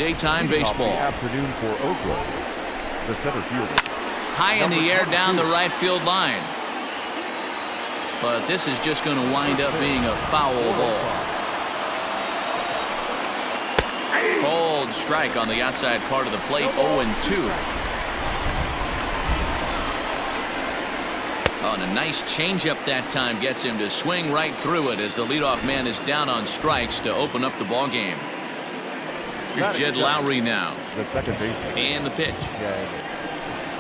daytime baseball. Afternoon for Oakland. The center fielder. High in the air down the right field line. But this is just going to wind up being a foul ball. Cold strike on the outside part of the plate. 0-2. Oh, and a nice changeup that time gets him to swing right through it as the leadoff man is down on strikes to open up the ball game. Here's Jed Lowry now. The second baseman. And the pitch.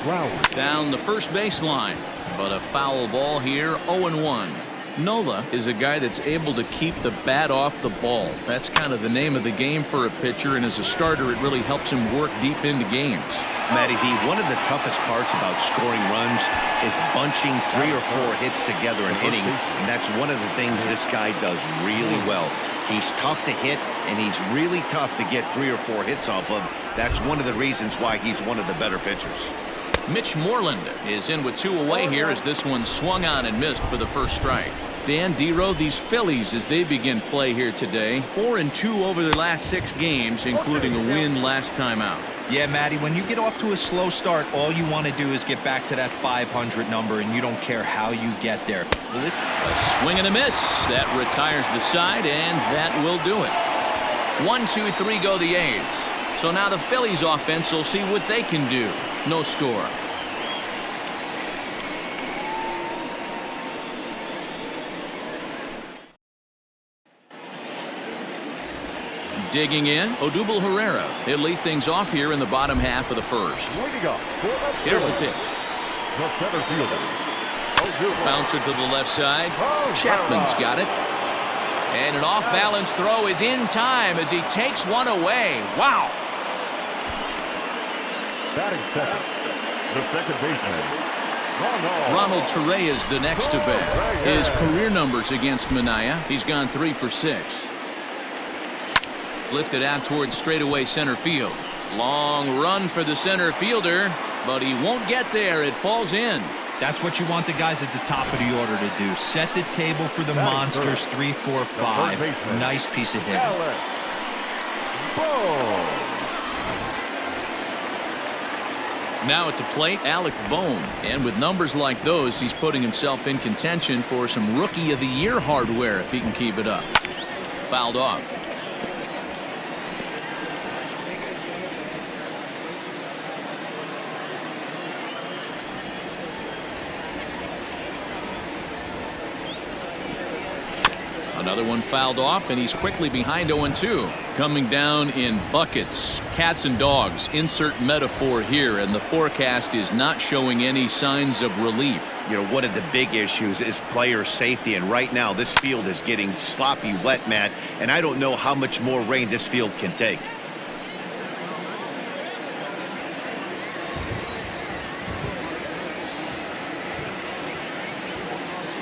Lowry. Down the first baseline, but a foul ball here. 0-1. Nola is a guy that's able to keep the bat off the ball. That's kind of the name of the game for a pitcher, and as a starter, it really helps him work deep into games. Matty D, one of the toughest parts about scoring runs is bunching 3 or 4 hits together an inning, and that's one of the things this guy does really well. He's tough to hit, and he's really tough to get 3 or 4 hits off of. That's one of the reasons why he's one of the better pitchers. Mitch Moreland is in with 2 away here as this one swung on and missed for the first strike. Dan Dero, these Phillies, as they begin play here today, 4-2 over their last 6 games, including a win last time out. Yeah, Matty, when you get off to a slow start, all you want to do is get back to that 500 number, and you don't care how you get there. Well, a swing and a miss. That retires the side, and that will do it. 1, 2, 3 go the A's. So now the Phillies offense will see what they can do. No score. Digging in, Odubel Herrera. He'll lead things off here in the bottom half of the first. Here's the pitch. The center fielder. Bouncer to the left side. Chapman's got it. And an off-balance throw is in time as he takes one away. Wow. Batting second. The second baseman. Ronald Torreyes the next to bat. His career numbers against Minaya. He's gone 3 for 6. Lifted out towards straightaway center field. Long run for the center fielder, but he won't get there. It falls in. That's what you want the guys at the top of the order to do. Set the table for the monsters. 3, 4, 5. Nice piece of hitting. Now at the plate, Alec Bohm. And with numbers like those, he's putting himself in contention for some Rookie of the Year hardware if he can keep it up. Fouled off. Another one fouled off, and he's quickly behind 0-2. Coming down in buckets. Cats and dogs. Insert metaphor here, and the forecast is not showing any signs of relief. You know, one of the big issues is player safety, and right now this field is getting sloppy wet, Matt, and I don't know how much more rain this field can take.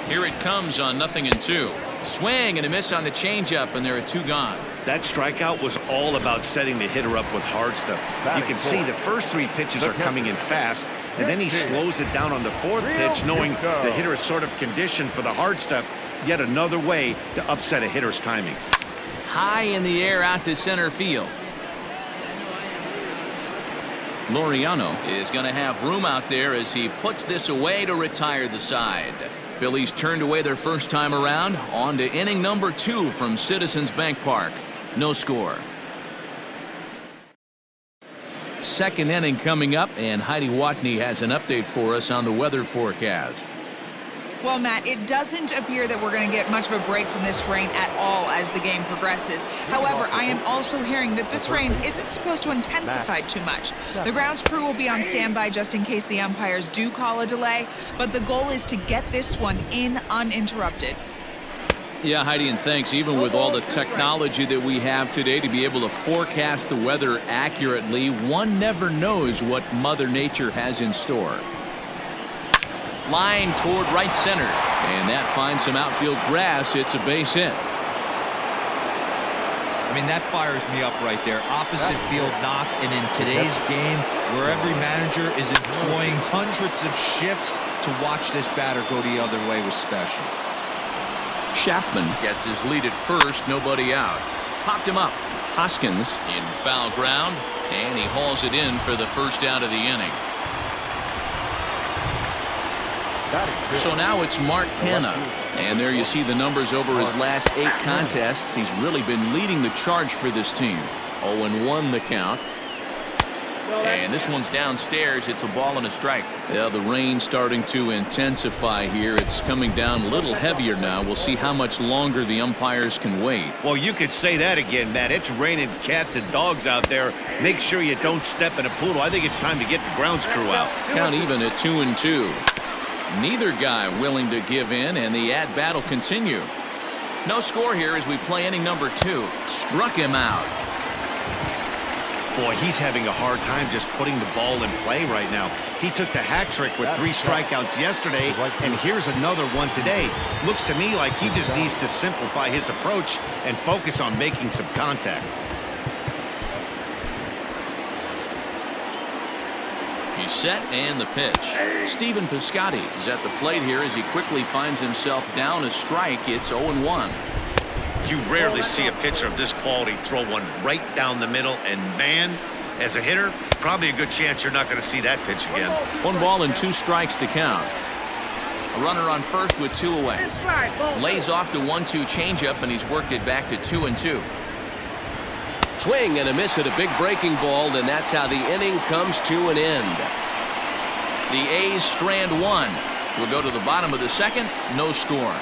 Here it comes on 0-2. Swing and a miss on the changeup, and there are 2 gone. That strikeout was all about setting the hitter up with hard stuff. You can see the first 3 pitches are coming in fast, and then he slows it down on the 4th pitch, knowing the hitter is sort of conditioned for the hard stuff. Yet another way to upset a hitter's timing. High in the air out to center field. Laureano is going to have room out there as he puts this away to retire the side. Phillies turned away their first time around. On to inning number 2 from Citizens Bank Park. No score. Second inning coming up, and Heidi Watney has an update for us on the weather forecast. Well, Matt, it doesn't appear that we're going to get much of a break from this rain at all as the game progresses. However, I am also hearing that this rain isn't supposed to intensify too much. The grounds crew will be on standby just in case the umpires do call a delay, but the goal is to get this one in uninterrupted. Yeah, Heidi, and thanks. Even with all the technology that we have today to be able to forecast the weather accurately, one never knows what Mother Nature has in store. Line toward right center, and that finds some outfield grass. It's a base hit. I mean, that fires me up right there. Opposite field knock, and in today's game, where every manager is employing hundreds of shifts to watch this batter go the other way was special. Chapman gets his lead at first, nobody out. Popped him up. Hoskins in foul ground, and he hauls it in for the first out of the inning. So now it's Mark Canha, and there you see the numbers over his last 8 contests. He's really been leading the charge for this team. 0-1 the count. And this one's downstairs. It's a ball and a strike. Yeah, the rain's starting to intensify here. It's coming down a little heavier now. We'll see how much longer the umpires can wait. Well, you could say that again, Matt. It's raining cats and dogs out there. Make sure you don't step in a poodle. I think it's time to get the grounds crew out. Count even at 2-2. Neither guy willing to give in, and the at-bat will continue. No score here as we play inning number 2. Struck him out. Boy, he's having a hard time just putting the ball in play right now. He took the hat trick with 3 strikeouts yesterday, and here's another one today. Looks to me like he just needs to simplify his approach and focus on making some contact. He's set, and the pitch. Stephen Piscotty is at the plate here as he quickly finds himself down a strike. It's 0-1. You rarely see a pitcher of this quality throw one right down the middle, and man, as a hitter, probably a good chance you're not going to see that pitch again. 1 ball and 2 strikes to count. A runner on first with 2 away. Lays off the 1-2 changeup, and he's worked it back to 2-2. Swing and a miss at a big breaking ball, and that's how the inning comes to an end. The A's strand 1. We'll go to the bottom of the second. No score.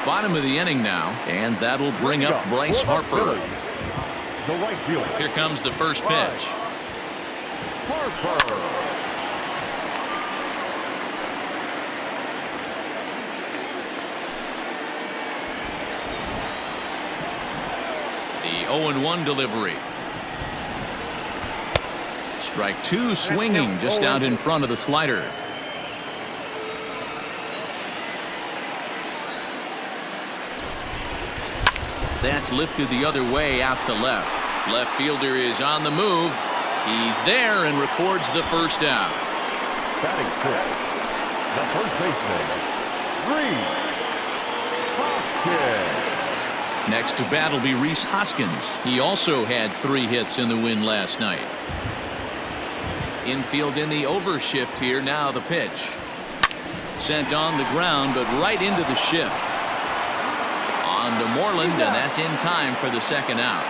Bottom of the inning now, and that'll bring up Bryce Harper. The right fielder. Here comes the first pitch. Harper. The 0-1 delivery. Strike 2 swinging just out in front of the slider. That's lifted the other way out to left. Left fielder is on the move. He's there and records the first out. Batting 6. The first baseman, Hoskins. Next to bat will be Rhys Hoskins. He also had 3 hits in the win last night. Infield in the overshift here. Now the pitch. Sent on the ground, but right into the shift. On to Moreland, and that's in time for the second out.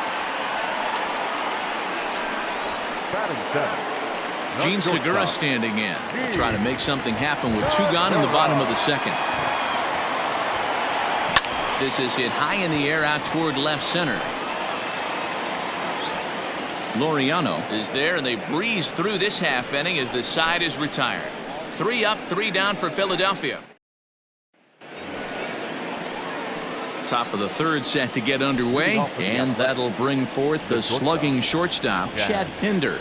Gene Segura standing in. Trying to make something happen with 2 gone in the bottom of the second. This is hit high in the air out toward left center. Laureano is there, and they breeze through this half inning as the side is retired. 3 up, 3 down for Philadelphia. Top of the third set to get underway, and that'll bring forth the slugging shortstop, Chad Pinder.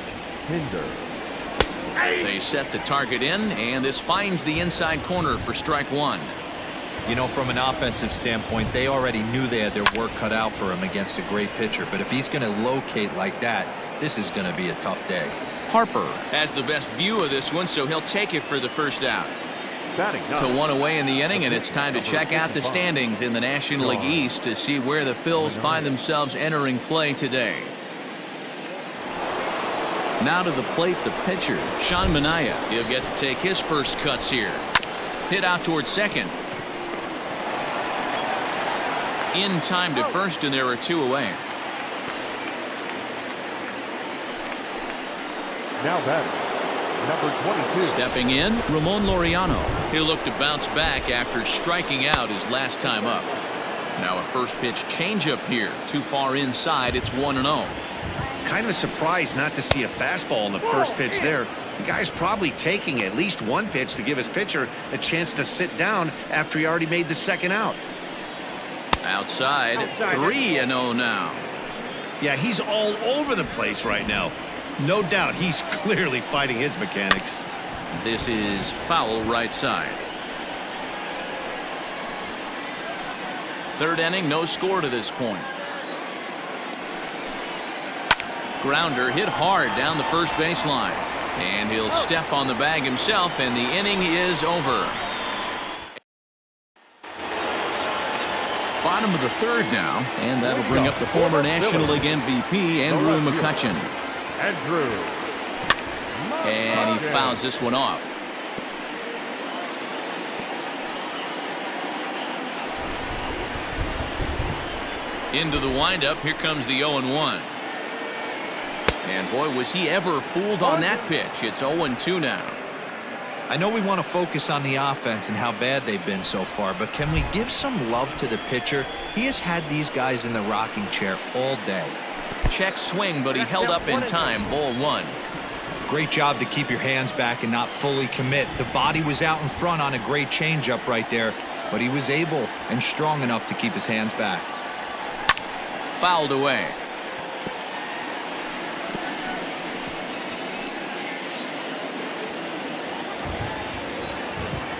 They set the target in, and this finds the inside corner for strike 1. You know, from an offensive standpoint, they already knew they had their work cut out for him against a great pitcher. But if he's going to locate like that, this is going to be a tough day. Harper has the best view of this one, so he'll take it for the first out. So 1 away in the inning, and it's time to check out the standings in the National League East to see where the Phils find themselves entering play today. Now to the plate, the pitcher, Sean Manaea. He'll get to take his first cuts here. Hit out towards second. In time to first, and there are 2 away. Now batting, number 22. Stepping in, Ramon Laureano. He'll look to bounce back after striking out his last time up. Now a first pitch changeup here. Too far inside. It's 1-0. Kind of surprised not to see a fastball in the first pitch there. The guy's probably taking at least 1 pitch to give his pitcher a chance to sit down after he already made the second out. Outside, 3-0 now. Yeah, he's all over the place right now. No doubt he's clearly fighting his mechanics. This is foul right side. Third inning, no score to this point. Grounder hit hard down the first baseline. And he'll step on the bag himself, and the inning is over. Bottom of the third now, and that'll bring up the former National League MVP, Andrew McCutchen. And he fouls this one off. Into the windup. Here comes the 0-1. And boy, was he ever fooled on that pitch. It's 0-2 now. I know we want to focus on the offense and how bad they've been so far, but can we give some love to the pitcher? He has had these guys in the rocking chair all day. Check swing, but he held up in time. Ball 1. Great job to keep your hands back and not fully commit. The body was out in front on a great changeup right there, but he was able and strong enough to keep his hands back. Fouled away.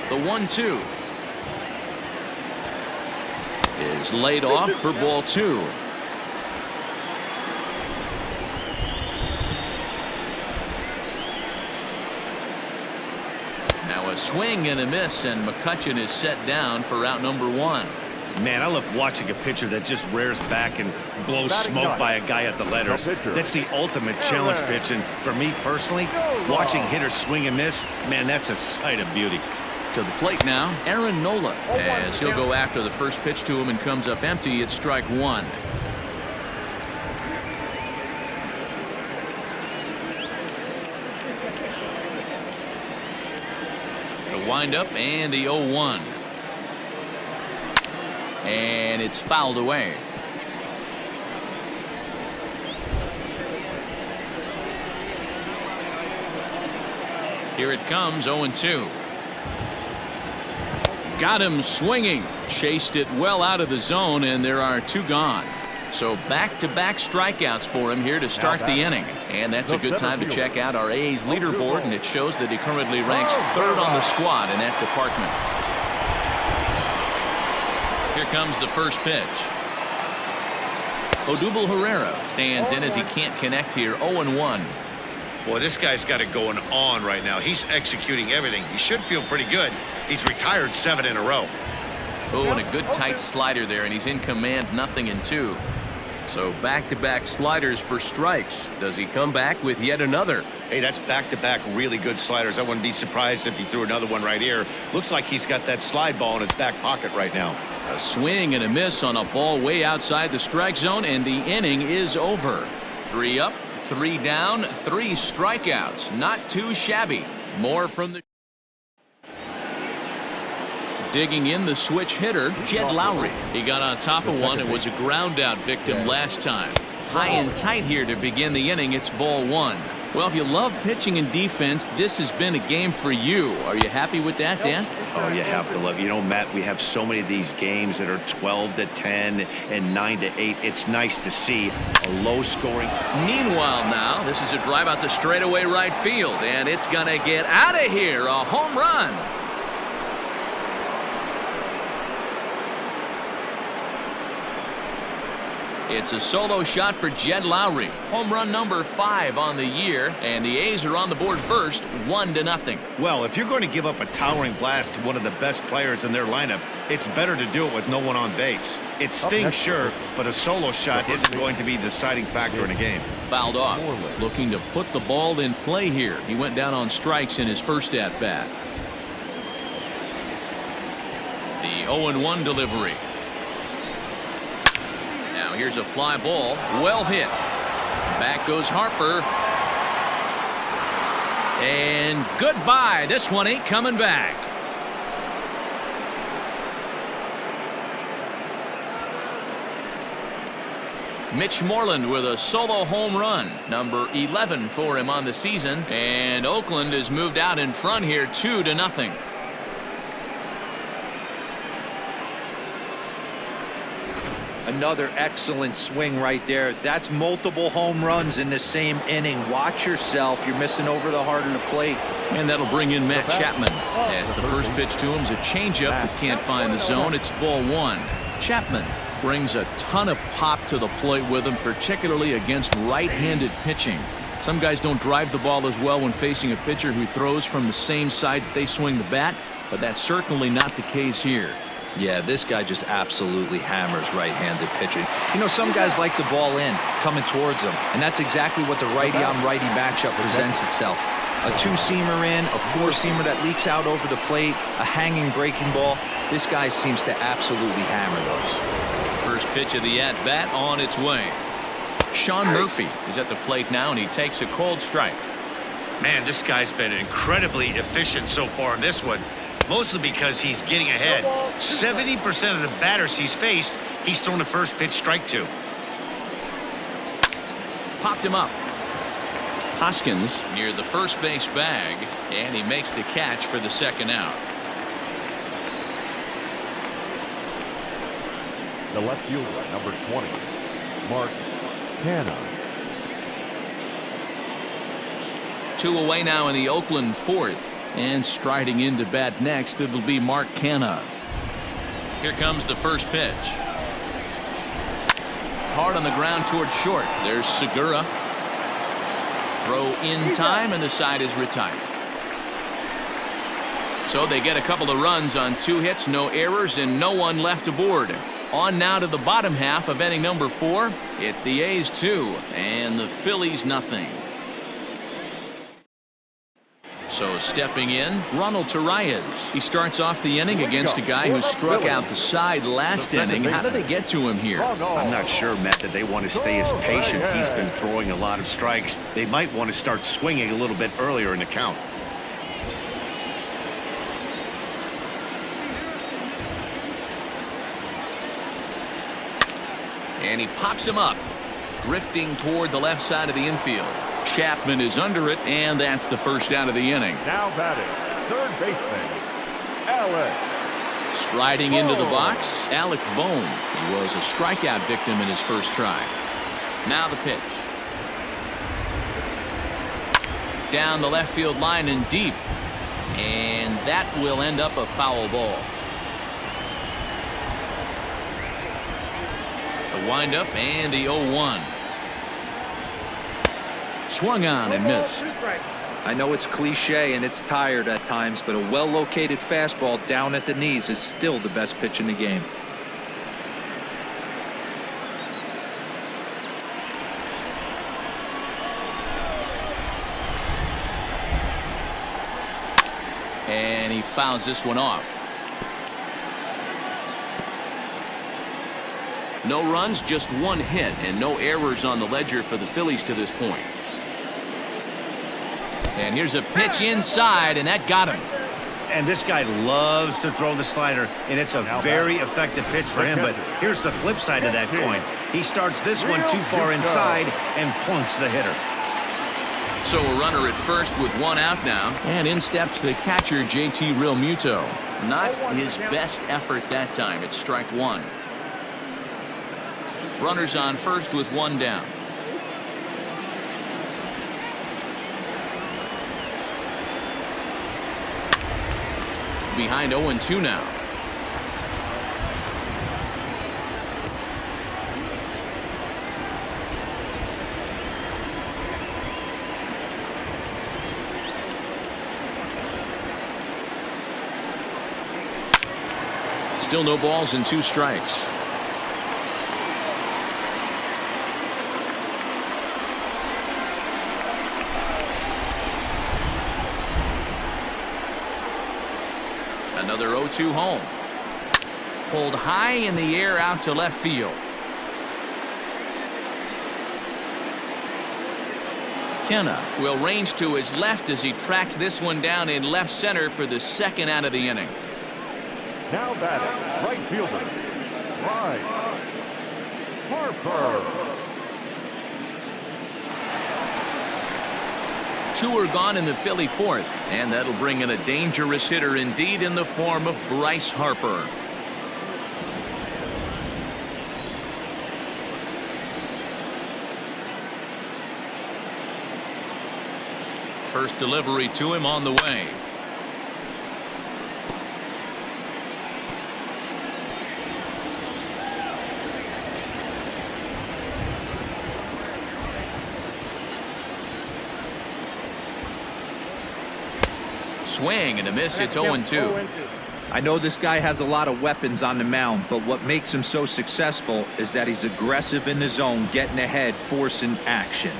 The 1-2 is laid off for ball 2. Now a swing and a miss, and McCutchen is set down for out number 1. Man, I love watching a pitcher that just rears back and blows smoke by a guy at the letters. That's the ultimate challenge pitch, and for me personally, watching hitters swing and miss, man, that's a sight of beauty. To the plate now, Aaron Nola, as he'll go after the first pitch to him and comes up empty. It's strike 1. The windup and the 0-1. And it's fouled away. Here it comes, 0-2. Got him swinging. Chased it well out of the zone, and there are 2 gone. So back-to-back strikeouts for him here to start the inning. And that's a good time to check out our A's leaderboard, and it shows that he currently ranks 3rd on the squad in that department. Here comes the first pitch. Odubel Herrera stands in as he can't connect here. 0-1. Boy, this guy's got it going on right now. He's executing everything. He should feel pretty good. He's retired 7 in a row. Oh, and a good tight slider there, and he's in command, 0-2. So back-to-back sliders for strikes. Does he come back with yet another? Hey, that's back-to-back really good sliders. I wouldn't be surprised if he threw another one right here. Looks like he's got that slide ball in his back pocket right now. A swing and a miss on a ball way outside the strike zone, and the inning is over. 3 up, 3 down, 3 strikeouts. Not too shabby. More from the... Digging in the switch hitter, Jed Lowry. He got on top of one and was a ground out victim last time. High and tight here to begin the inning. It's ball 1. Well, if you love pitching and defense, this has been a game for you. Are you happy with that, Dan? Oh, you have to love it. You know, Matt, we have so many of these games that are 12-10 and 9-8. It's nice to see a low scoring. Meanwhile now, this is a drive out to straightaway right field, and it's going to get out of here. A home run. It's a solo shot for Jed Lowry. Home run number 5 on the year, and the A's are on the board first, 1-0. Well, if you're going to give up a towering blast to one of the best players in their lineup, it's better to do it with no one on base. It stings, sure, but a solo shot isn't going to be the deciding factor in a game. Fouled off. Looking to put the ball in play here. He went down on strikes in his first at-bat. The 0-1 delivery. Now here's a fly ball, well hit. Back goes Harper. And goodbye. This one ain't coming back. Mitch Moreland with a solo home run, number 11 for him on the season. And Oakland has moved out in front here, 2-0. Another excellent swing right there. That's multiple home runs in the same inning. Watch yourself. You're missing over the heart of the plate. And that'll bring in Matt Chapman. As the first pitch to him is a changeup that can't find the zone. It's ball 1. Chapman brings a ton of pop to the plate with him, particularly against right-handed pitching. Some guys don't drive the ball as well when facing a pitcher who throws from the same side that they swing the bat, but that's certainly not the case here. Yeah, this guy just absolutely hammers right-handed pitching. You know, some guys like the ball in, coming towards them, and that's exactly what the righty-on-righty matchup presents itself. A two-seamer in, a four-seamer that leaks out over the plate, a hanging breaking ball. This guy seems to absolutely hammer those. First pitch of the at-bat on its way. Sean Murphy is at the plate now, and he takes a cold strike. Man, this guy's been incredibly efficient so far in this one, mostly because he's getting ahead. 70% of the batters he's faced, he's thrown a first pitch strike to. Popped him up. Hoskins near the first base bag, and he makes the catch for the second out. The left fielder, number 20, Mark Canha. 2 away now in the Oakland fourth. And striding in to bat next, it'll be Mark Canha. Here comes the first pitch. Hard on the ground toward short. There's Segura. Throw in time, and the side is retired. So they get a couple of runs on 2 hits, no errors, and no one left aboard. On now to the bottom half of inning number 4. It's the A's 2 and the Phillies nothing. So stepping in, Ronald Torreyes. He starts off the inning against a guy who struck out the side last inning. How did they get to him here? I'm not sure, Matt, that they want to stay as patient. He's been throwing a lot of strikes. They might want to start swinging a little bit earlier in the count. And he pops him up, drifting toward the left side of the infield. Chapman is under it, and that's the first out of the inning. Now batting, third baseman, Alec. Striding into the box, Alec Bohm. He was a strikeout victim in his first try. Now the pitch. Down the left field line and deep. And that will end up a foul ball. The windup and the 0-1. Swung on and missed. I know it's cliche and it's tired at times, but a well-located fastball down at the knees is still the best pitch in the game. And he fouls this one off. No runs, just 1 hit, and no errors on the ledger for the Phillies to this point. And here's a pitch inside, and that got him. And this guy loves to throw the slider, and it's a very effective pitch for him. But here's the flip side of that coin. He starts this one too far inside and plunks the hitter. So a runner at first with 1 out now. And in steps the catcher, JT Realmuto. Not his best effort that time. It's strike 1. Runners on first with 1 down. Behind 0-2 now. Still no balls and 2 strikes. Another 0-2 home. Pulled high in the air out to left field. Canha will range to his left as he tracks this one down in left center for the second out of the inning. Now batting, right fielder, Bryce Harper. 2 are gone in the Philly fourth, and that'll bring in a dangerous hitter indeed in the form of Bryce Harper. First delivery to him on the way. Swing and a miss. It's 0-2. I know this guy has a lot of weapons on the mound, but what makes him so successful is that he's aggressive in the zone, getting ahead, forcing action.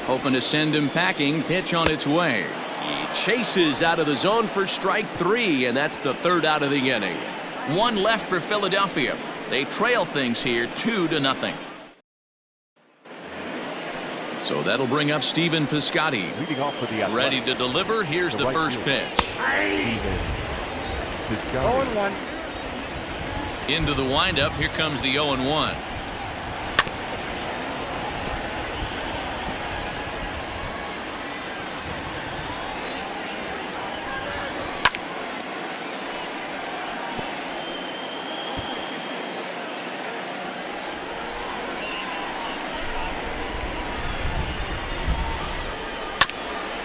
Hoping to send him packing. Pitch on its way. He chases out of the zone for strike 3, and that's the 3rd out of the inning. 1 left for Philadelphia. They trail things here 2-0. So that'll bring up Stephen Piscotty. Leading off for the Athletics. Ready to deliver. Here's the right first fielder. pitch. Stephen Piscotty. Into the windup. Here comes the 0-1.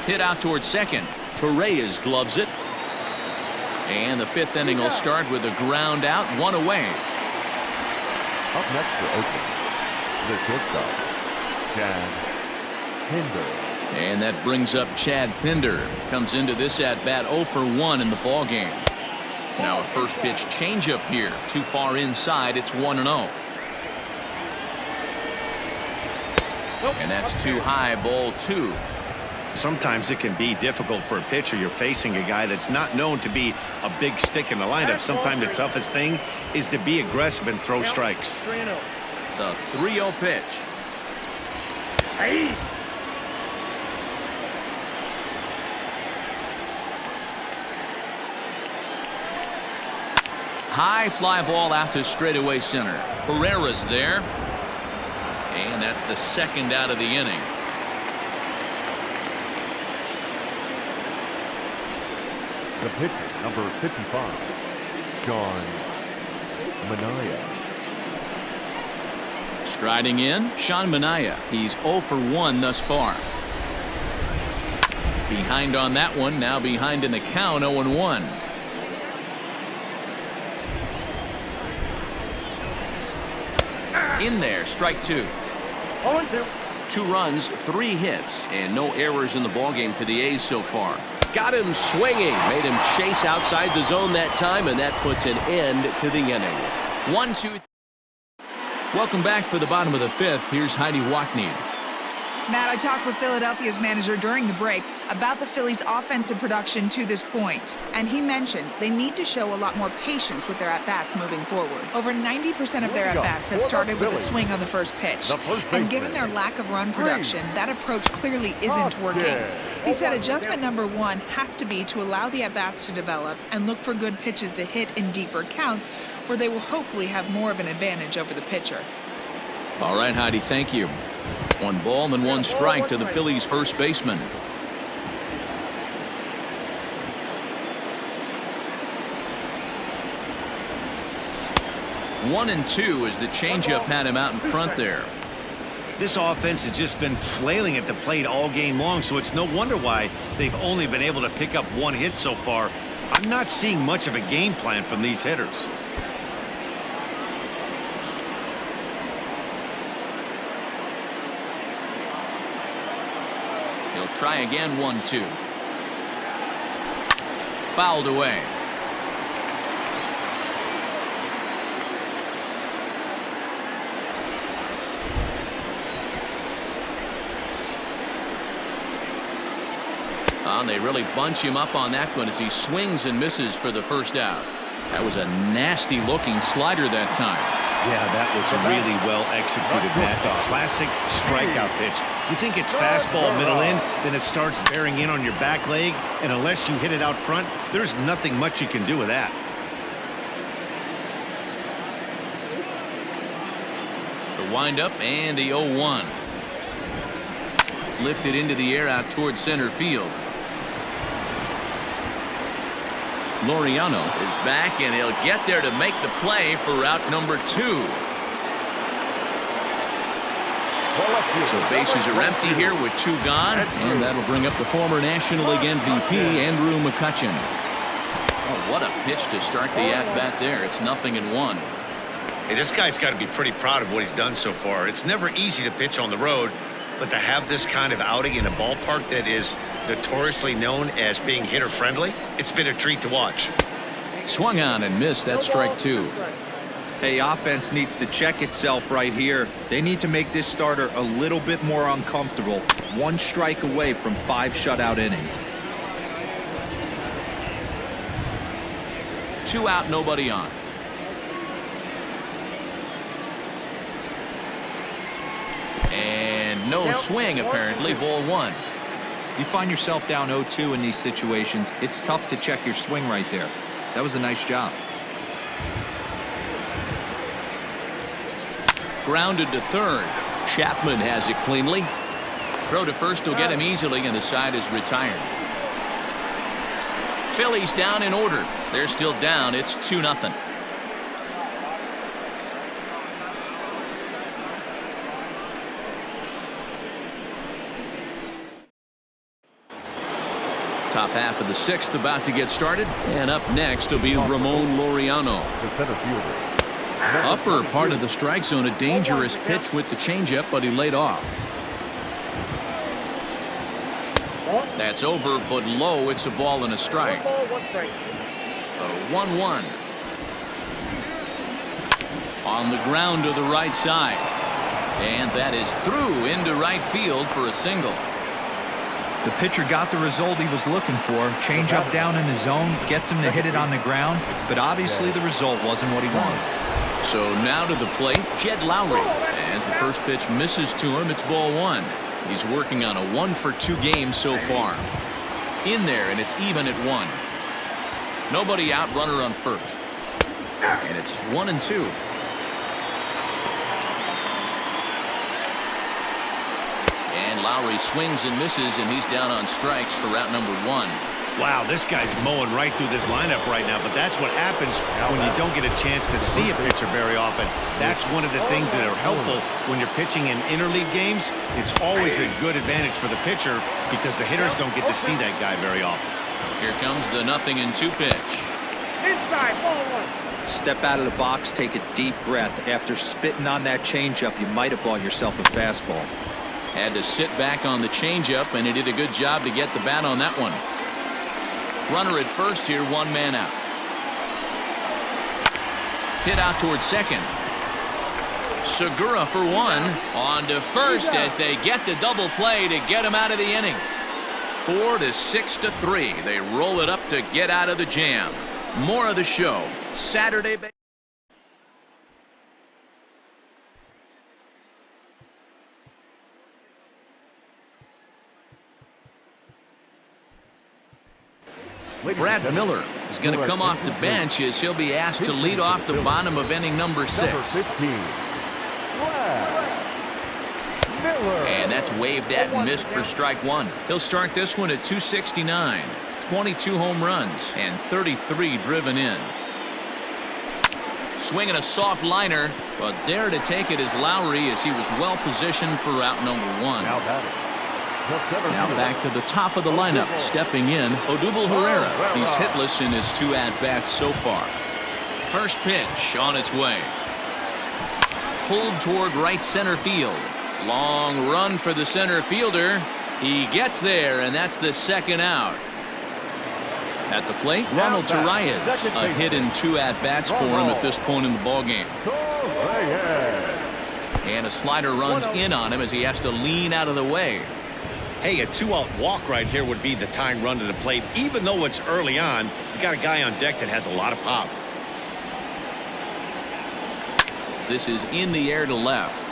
Hit out towards second. Torreyes gloves it. And the 5th inning will start with a ground out, 1 away. Up next for Oakland, the shortstop, Chad Pinder. And that brings up Chad Pinder. Comes into this at-bat 0 for 1 in the ballgame. Now a first pitch changeup here. Too far inside. It's 1-0. And that's too high, ball 2. Sometimes it can be difficult for a pitcher. You're facing a guy that's not known to be a big stick in the lineup. Sometimes the toughest thing is to be aggressive and throw strikes. The 3-0 pitch. High fly ball out to straightaway center. Herrera's there. And that's the 2nd out of the inning. The pitcher, number 55, Sean Manaea. Striding in, Sean Manaea. He's 0 for 1 thus far. Behind on that one, now behind in the count, 0-1. In there, strike 2. 0-2. 2 runs, 3 hits, and no errors in the ballgame for the A's so far. Got him swinging, made him chase outside the zone that time, and that puts an end to the inning. 1-2. Welcome back for the bottom of the 5th. Here's Heidi Wackney. Matt, I talked with Philadelphia's manager during the break about the Phillies' offensive production to this point. And he mentioned they need to show a lot more patience with their at-bats moving forward. Over 90% of their at-bats have started with a swing on the first pitch. And given their lack of run production, that approach clearly isn't working. He said adjustment number 1 has to be to allow the at-bats to develop and look for good pitches to hit in deeper counts where they will hopefully have more of an advantage over the pitcher. All right, Heidi, thank you. 1 ball and 1 strike to the Phillies' first baseman. One and 2 as the changeup had him out in front there. This offense has just been flailing at the plate all game long, so it's no wonder why they've only been able to pick up 1 hit so far. I'm not seeing much of a game plan from these hitters. He'll try again, 1-2. Fouled away. They really bunch him up on that one as he swings and misses for the first out. That was a nasty looking slider that time. Yeah, that was really well executed, Matt. A classic strikeout pitch. You think it's fastball middle in, then it starts bearing in on your back leg, and unless you hit it out front, there's nothing much you can do with that. The windup and the 0-1. Lifted into the air out towards center field. Laureano is back, and he'll get there to make the play for route number 2. So bases are empty here with 2 gone, and that'll bring up the former National League MVP, Andrew McCutchen. Oh, what a pitch to start the at-bat there. It's 0-1. Hey, this guy's got to be pretty proud of what he's done so far. It's never easy to pitch on the road, but to have this kind of outing in a ballpark that is notoriously known as being hitter-friendly, it's been a treat to watch. Swung on and missed. That strike 2. Hey, offense needs to check itself right here. They need to make this starter a little bit more uncomfortable. 1 strike away from 5 shutout innings. 2 out, nobody on. And no swing, apparently. Ball 1. You find yourself down 0-2 in these situations, it's tough to check your swing right there. That was a nice job. Grounded to third. Chapman has it cleanly. Throw to first will get him easily, and the side is retired. Phillies down in order. They're still down. It's 2-0. Top half of the 6th about to get started, and up next will be Ramon Laureano. The center fielder. Upper part of the strike zone, a dangerous pitch with the changeup, but he laid off. That's over, but low. It's a ball and a strike. The 1-1. On the ground to the right side. And that is through into right field for a single. The pitcher got the result he was looking for. Change up down in the zone, gets him to hit it on the ground, but obviously the result wasn't what he wanted. So now to the plate, Jed Lowry. As the first pitch misses to him, it's ball 1. He's working on a 1-for-2 game so far. In there, and it's even at 1. Nobody out, runner on first. And it's 1-2. And Lowry swings and misses, and he's down on strikes for route number 1. Wow, this guy's mowing right through this lineup right now, but that's what happens when you don't get a chance to see a pitcher very often. That's one of the things that are helpful when you're pitching in interleague games. It's always a good advantage for the pitcher because the hitters don't get to see that guy very often. Here comes the 0-2 pitch. Inside, ball 1. Step out of the box, take a deep breath. After spitting on that changeup, you might have bought yourself a fastball. Had to sit back on the changeup, and he did a good job to get the bat on that one. Runner at first here, 1 man out. Hit out towards second. Segura for 1. On to first as they get the double play to get him out of the inning. 4-6-3. They roll it up to get out of the jam. More of the show Saturday. Brad Miller is going to come off the bench as he'll be asked to lead off the bottom of inning number 6. And that's waved at and missed for strike 1. He'll start this one at 269. 22 home runs and 33 driven in. Swinging a soft liner, but there to take it is Lowry as he was well positioned for route number 1. Now back to the top of the lineup. Stepping in, Odubel Herrera. He's hitless in his 2 at-bats so far. First pitch on its way. Pulled toward right center field. Long run for the center fielder. He gets there, and that's the 2nd out. At the plate, Ronald Torreyes. A hit in 2 at-bats for him at this point in the ballgame. And a slider runs in on him as he has to lean out of the way. Hey, a 2-out walk right here would be the tying run to the plate. Even though it's early on, you got a guy on deck that has a lot of pop. This is in the air to left.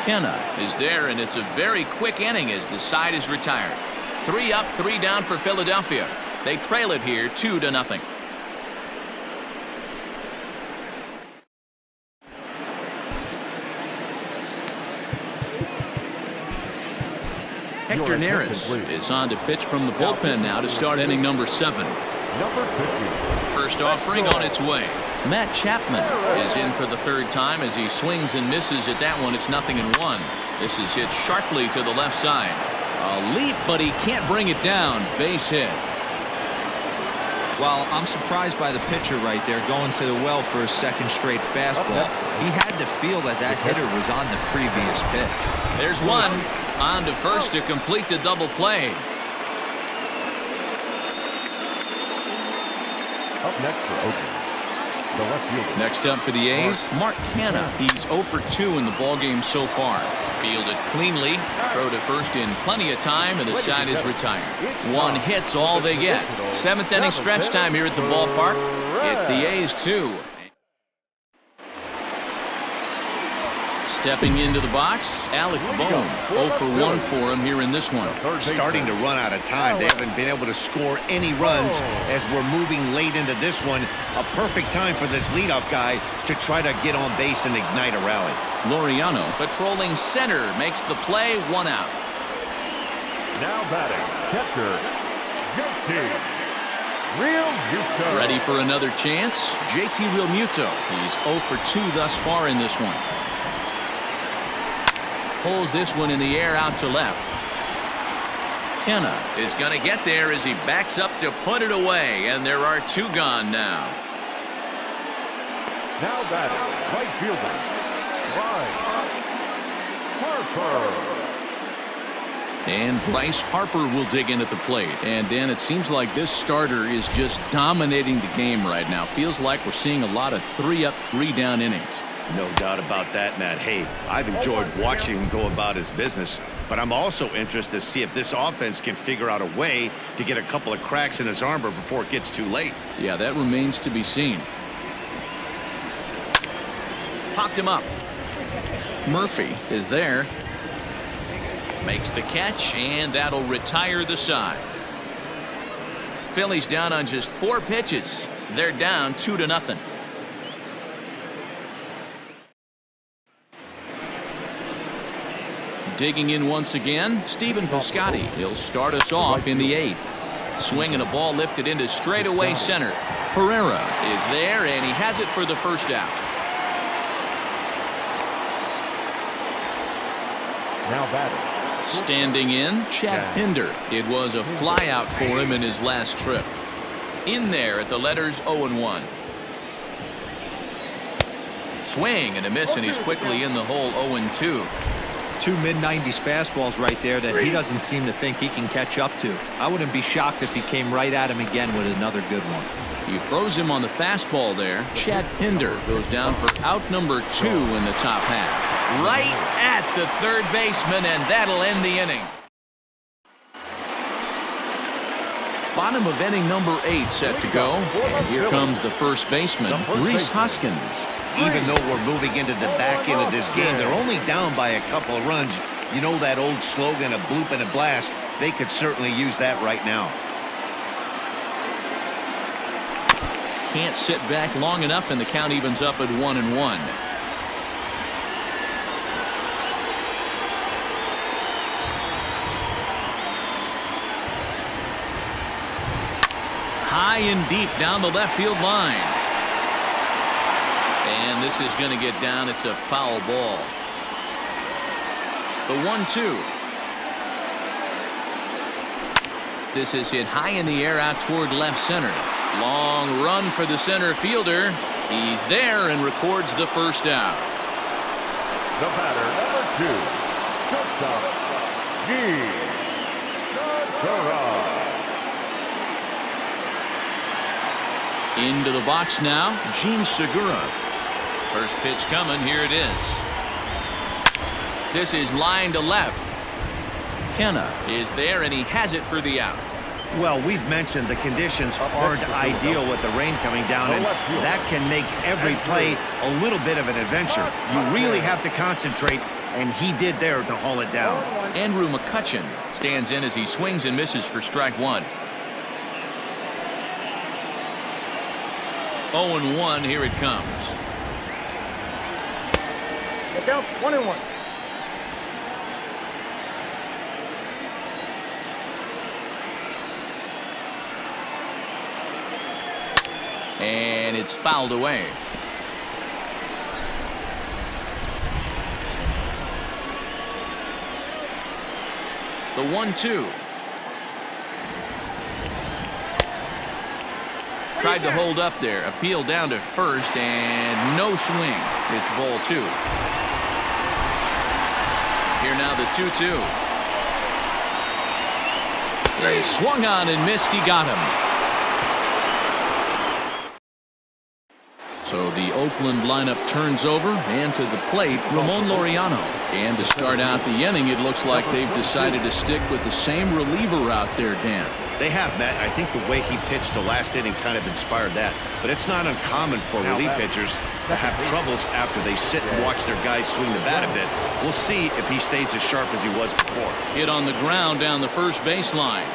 Kenna is there, and it's a very quick inning as the side is retired. 3 up, 3 down for Philadelphia. They trail it here 2-0. Hector Neris is on to pitch from the bullpen now to start inning number 7. First offering on its way. Matt Chapman is in for the 3rd time as he swings and misses at that one. It's 0-1. This is hit sharply to the left side. A leap, but he can't bring it down. Base hit. Well, I'm surprised by the pitcher right there going to the well for a 2nd straight fastball. He had to feel that hitter was on the previous pitch. There's one. On to first to complete the double play. Up next for Oakland, the left fielder. Next up for the A's, Mark Canha. He's 0 for 2 in the ballgame so far. Fielded cleanly, throw to first in plenty of time, and the side is retired. One hit's all they get. 7th inning stretch time here at the ballpark. It's the A's 2. Stepping into the box, Alec Bohm. 0 for 1 for him here in this one. Starting to run out of time. They haven't been able to score any runs as we're moving late into this one. A perfect time for this leadoff guy to try to get on base and ignite a rally. Laureano patrolling center makes the play, 1 out. Now batting, catcher, JT Realmuto. Ready for another chance, JT Realmuto. He's 0 for 2 thus far in this one. Pulls this one in the air out to left. Canha is going to get there as he backs up to put it away, and there are 2 gone now. Now batting, right fielder, Bryce Harper. And Bryce Harper will dig in at the plate. And Dan, it seems like this starter is just dominating the game right now. Feels like we're seeing a lot of 3-up, 3-down innings. No doubt about that, Matt. Hey, I've enjoyed watching him go about his business, but I'm also interested to see if this offense can figure out a way to get a couple of cracks in his armor before it gets too late. Yeah, that remains to be seen. Popped him up. Murphy is there. Makes the catch, and that'll retire the side. Phillies down on just 4 pitches. They're down 2-0. Digging in once again, Stephen Piscotty. He'll start us off in the 8th. Swing and a ball lifted into straightaway center. Herrera is there, and he has it for the first out. Now batting, Standing in, Chad Pinder. It was a flyout for him in his last trip. In there at the letters 0-1. Swing and a miss, and he's quickly in the hole 0-2. 2 mid-90s fastballs right there that he doesn't seem to think he can catch up to. I wouldn't be shocked if he came right at him again with another good one. He froze him on the fastball there. Chad Pinder goes down for out number 2 in the top half. Right at the third baseman, and that'll end the inning. Bottom of inning number 8 set to go. And here comes the first baseman, Rhys Hoskins. Even though we're moving into the back end of this game, they're only down by a couple of runs. You know that old slogan, a bloop and a blast. They could certainly use that right now. Can't sit back long enough, and the count evens up at 1-1. High and deep down the left field line. And this is going to get down. It's a foul ball. The 1-2. This is hit high in the air out toward left center. Long run for the center fielder. He's there and records the first out. the batter, number 2, shortstop, Gene Segura. Into the box now, Gene Segura. First pitch coming, here it is. This is line to left. Canha is there, and he has it for the out. Well, we've mentioned the conditions aren't ideal with the rain coming down, and that can make every play a little bit of an adventure. You really have to concentrate, and he did there to haul it down. Andrew McCutchen stands in as he swings and misses for strike one. 0-1, here it comes. Look out, 1-1. And it's fouled away. The 1-2. Tried to hold up there. Appeal down to first, and no swing. It's ball 2. Here now the 2-2. They swung on and missed. He got him. So the Oakland lineup turns over, and to the plate, Ramon Laureano. And to start out the inning, it looks like they've decided to stick with the same reliever out there, Dan. They have, Matt. I think the way he pitched the last inning kind of inspired that. But it's not uncommon for relief pitchers to have troubles after they sit and watch their guys swing the bat a bit. We'll see if he stays as sharp as he was before. Hit on the ground down the first baseline.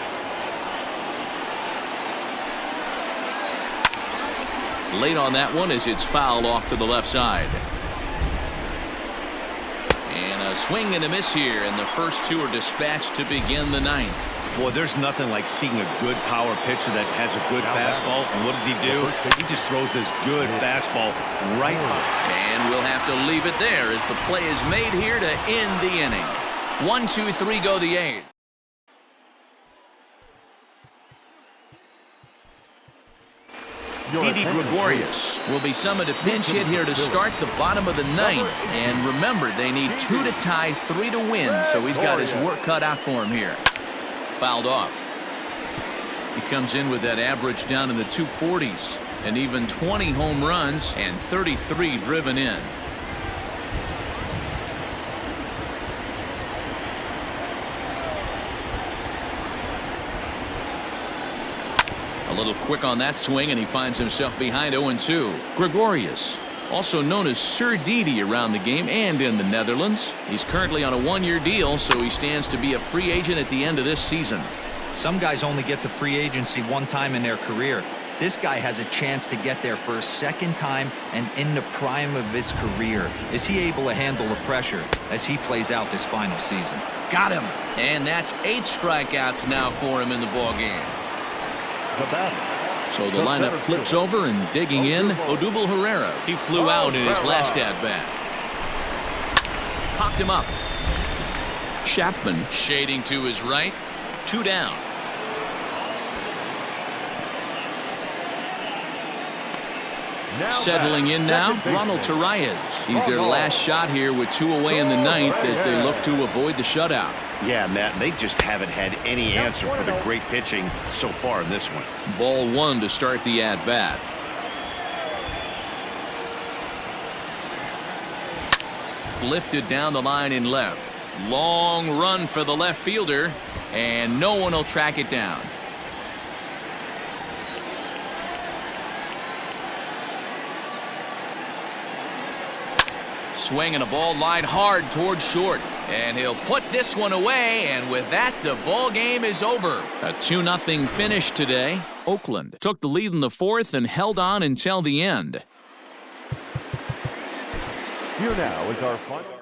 Late on that one as it's fouled off to the left side. And a swing and a miss here, and the first two are dispatched to begin the ninth. Boy, there's nothing like seeing a good power pitcher that has a good fastball. And what does he do? He just throws this good fastball right home. And we'll have to leave it there as the play is made here to end the inning. 1, 2, 3 go the eighth. Didi Gregorius will be summoned to pinch hit here to start the bottom of the ninth. And remember, they need 2 to tie, 3 to win, so he's got his work cut out for him here. Fouled off. He comes in with that average down in the 240s, and even 20 home runs and 33 driven in. A little quick on that swing, and he finds himself behind 0-2. Gregorius, also known as Sir Didi around the game and in the Netherlands. He's currently on a 1-year deal, so he stands to be a free agent at the end of this season. Some guys only get to free agency one time in their career. This guy has a chance to get there for a second time and in the prime of his career. Is he able to handle the pressure as he plays out this final season? Got him. And that's 8 strikeouts now for him in the ballgame. So the lineup flips over, and digging in, Odubel Herrera. He flew out in his last at-bat. Popped him up. Chapman shading to his right. 2 down. Settling in now, Ronald Torreyes. He's their last shot here with 2 away in the ninth as they look to avoid the shutout. Yeah, Matt, they just haven't had any answer for the great pitching so far in this one. Ball 1 to start the at-bat. Lifted down the line in left. Long run for the left fielder, and no one will track it down. Swinging a ball line hard towards short, and he'll put this one away, and with that the ball game is over. A 2-0 finish today. Oakland took the lead in the 4th and held on until the end. Here now is our final.